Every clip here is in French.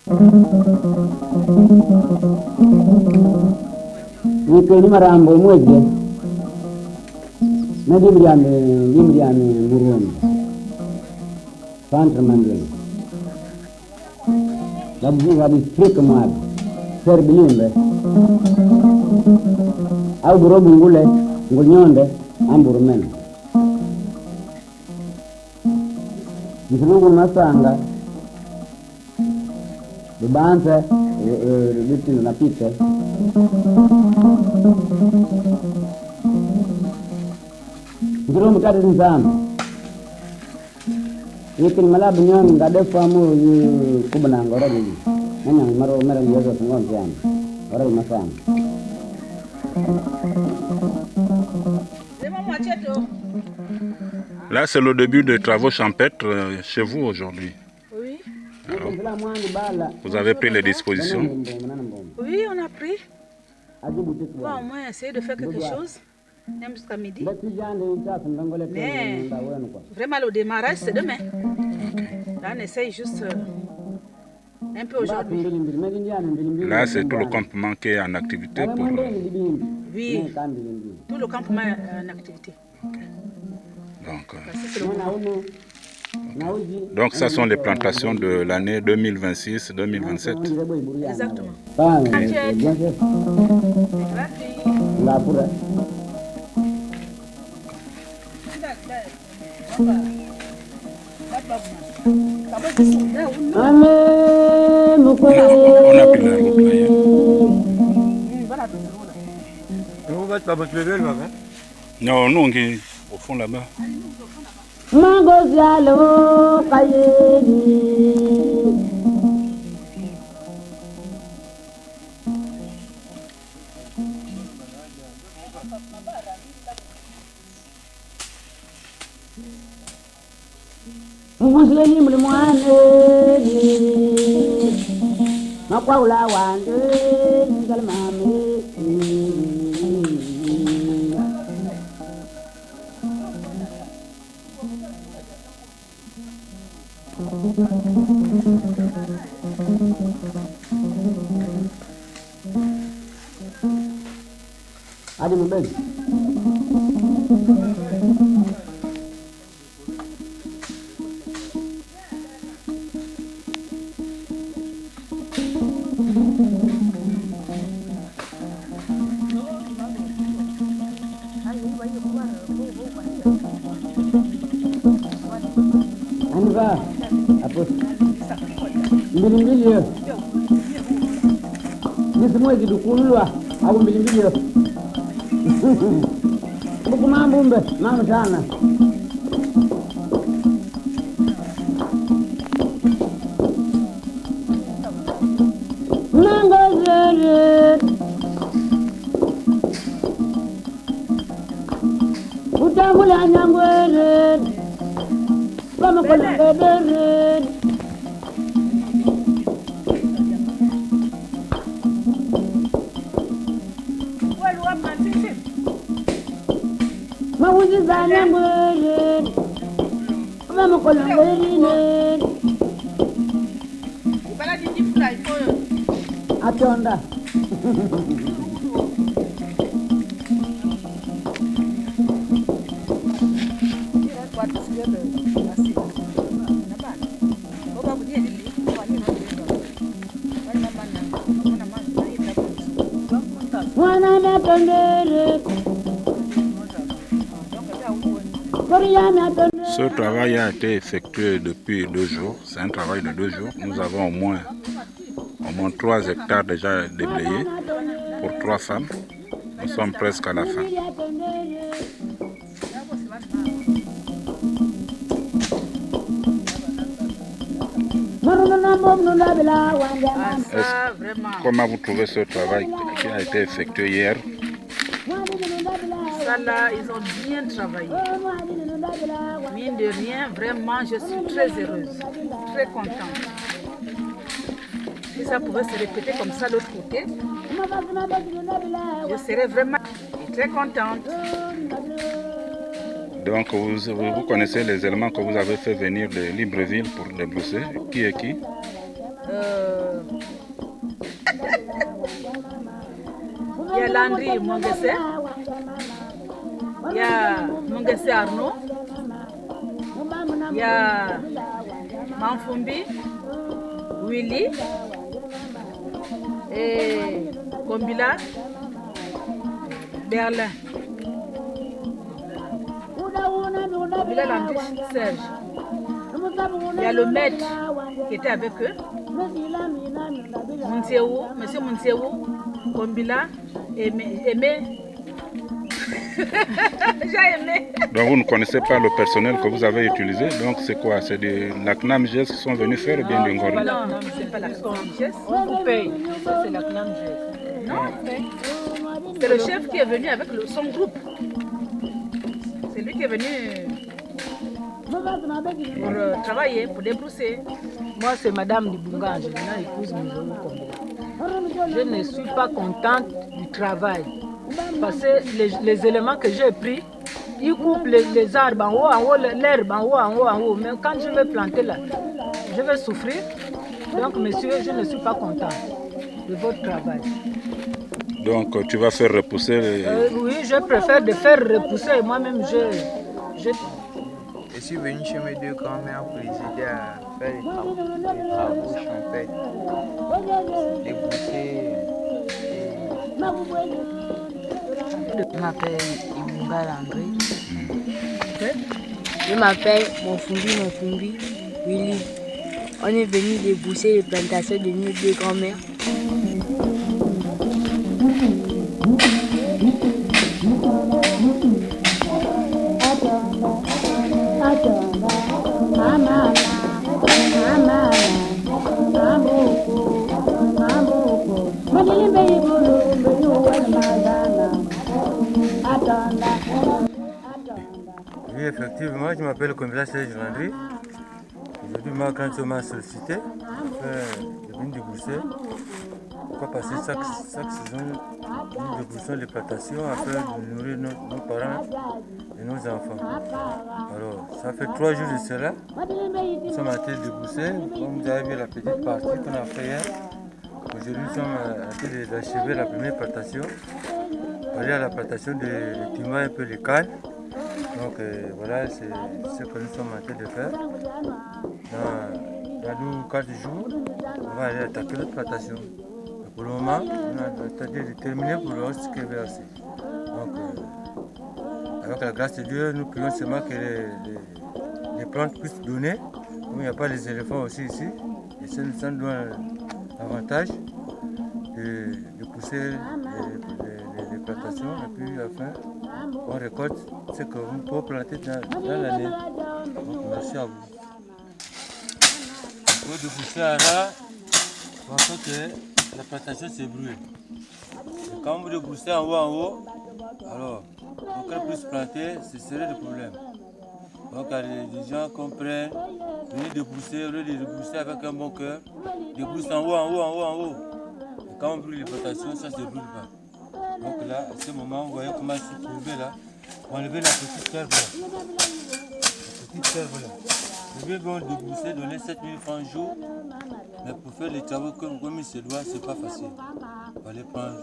Ni marambo mweje. Na dimriame muruoni. Centre Mandela. La buga district mwad. Serbilimbe. Au burobu ngule, ngulnyonde, amburumen. Msulungu masanga. Bibanse, bitino na pite. Msulungu mkati nzama. Ikin malab nyon ngade famu kubana ngora ni. Nanya maro mara nyozo ngon jam. Ora masam. Là, c'est le début des travaux champêtres chez vous aujourd'hui. Oui. Alors, vous avez pris les dispositions? Oui, on a pris. On va au moins essayer de faire quelque chose, même jusqu'à midi. Mais vraiment, le démarrage, c'est demain. Là, on essaye juste un peu aujourd'hui. Là, c'est tout le campement qui est en activité pour... Oui, tout le campement est en activité. Donc, ça sont les plantations de l'année 2026-2027. Exactement. On a pris la route là. Non, nous, on est au fond là-bas. Adi mbele. Aniva, apa? Mbili yo. Nisi mwezi dukulwa, au mbili yo. Buku mambumbe, mama sana. Nangozere. Utambula nyangwere. Kama kola ngedere. Mawuzi zanya mwere. Kama kola ngedere. Ibala dijifula ifoyo. Atonda. Ce travail a été effectué depuis 2 jours. C'est un travail de 2 jours. Nous avons au moins 3 hectares déjà déblayés pour 3 femmes. Nous sommes presque à la fin. Comment vous trouvez ce travail qui a été effectué hier? Ça là, ils ont bien travaillé. Mine de rien, vraiment, je suis très heureuse, très contente. Si ça pouvait se répéter comme ça de l'autre côté, je serais vraiment très contente. Donc vous connaissez les éléments que vous avez fait venir de Libreville pour débrousser. Qui est qui? Il y a Landry Mongesse, il y a Mongesse Arnaud, il y a Manfumbi, Willy et Kombila, Berlin. Kombila Landry, Serge. Il y a le maître qui était avec eux. Monsieur Mounseou, Kombila, Aimé. J'ai aimé. Donc vous ne connaissez pas le personnel que vous avez utilisé. Donc c'est quoi? C'est de la CNAMGES qui sont venus faire ou bien du Ngora? Non, c'est pas la CNAMGES. On paye. Ça c'est la CNAMGES. Non, c'est le chef qui est venu avec son groupe. C'est lui qui est venu pour travailler, pour débrousser. Moi, c'est Madame Dibunga, Angelina, épouse Mouzou Kombila. Je ne suis pas contente du travail. Parce que les éléments que j'ai pris, ils coupent les arbres en haut, l'herbe en haut. Mais quand je vais planter là, je vais souffrir. Donc, monsieur, je ne suis pas contente de votre travail. Donc, tu vas faire repousser les... Oui, je préfère de faire repousser. Moi-même, je suis venu chez mes deux grands-mères pour les aider à faire les travaux champêtres, débrousser. Je m'appelle Ibunga Landry. Je m'appelle Monfumbi, Willy. On est venu débrousser les plantations de nos deux grands-mères. Oui, effectivement, je m'appelle Kombila Serge Landry. Aujourd'hui, ma grande m'a sollicité de venir débourser. Pourquoi passer chaque saison, nous déboursons les plantations afin de nourrir nos parents et nos enfants. Alors, ça fait 3 jours de cela. Nous sommes en train de débourser. Comme vous avez vu la petite partie qu'on a fait hier. Aujourd'hui, nous sommes en train d'achever la première plantation. On va aller à la plantation de Tima un peu les cannes. Donc voilà, c'est ce que nous sommes en train de faire. Dans 4 jours, on va aller attaquer notre plantation. Mais pour le moment, on a tenté de terminer pour le reste qui est versé. Donc, avec la grâce de Dieu, nous prions seulement que les plantes puissent donner. Comme il n'y a pas les éléphants aussi ici, et ça nous donne l'avantage de pousser les plantations et puis enfin on récolte ce que vous pouvez planter dans l'année. Donc merci à vous. Pour dépousser à là, on sent que la plantation s'est brûlée. Et quand vous déboussez en haut, alors pour qu'elle puisse planter, ce serait le problème. Donc il y a des gens qui comprennent, venir dépousser, au lieu de dépousser avec un bon cœur, dépousser en haut. Et quand on brûle les plantations, ça ne se brûle pas. Donc là, à ce moment, vous voyez comment je suis courbé là, pour enlever la petite herbe là. La petite herbe là. Je vais bien débousser, donner 7000 francs jour, mais pour faire les travaux comme il se doit, ce n'est pas facile. Il faut aller prendre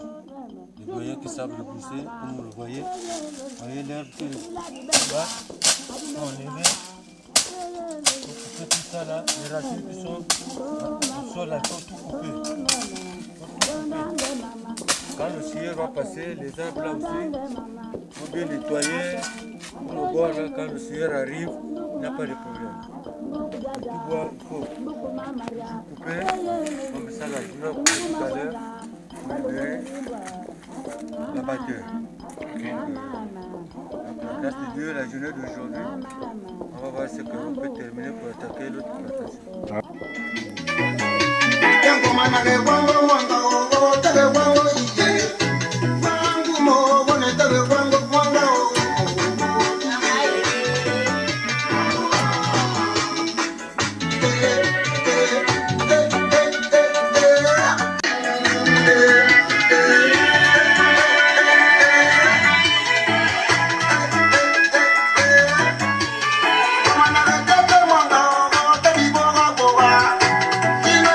les voyants qui savent débousser, comme vous le voyez. Vous voyez l'herbe qui est là, on enlever. Pour couper tout ça là, les racines qui sont au sol là, il faut tout couper. Quand le scieur va passer, les arbres là aussi, il faut bien nettoyer. Pour le bois là, quand le scieur arrive, il n'y a pas de problème. Le tout bois, il faut couper, comme ça là, je vais couper tout à l'heure, pour libérer l'abatteur. Donc, grâce de Dieu, la journée d'aujourd'hui, on va voir ce qu'on peut terminer pour attaquer l'autre plantation.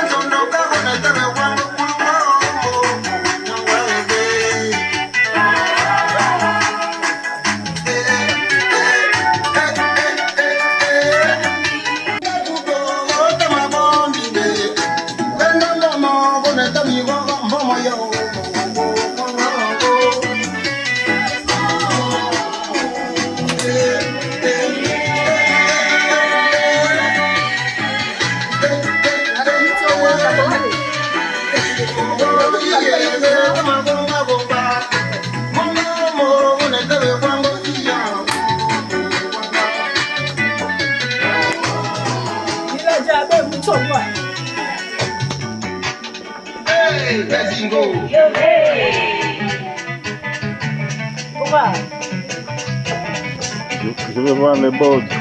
Sono Je vais voir les boards.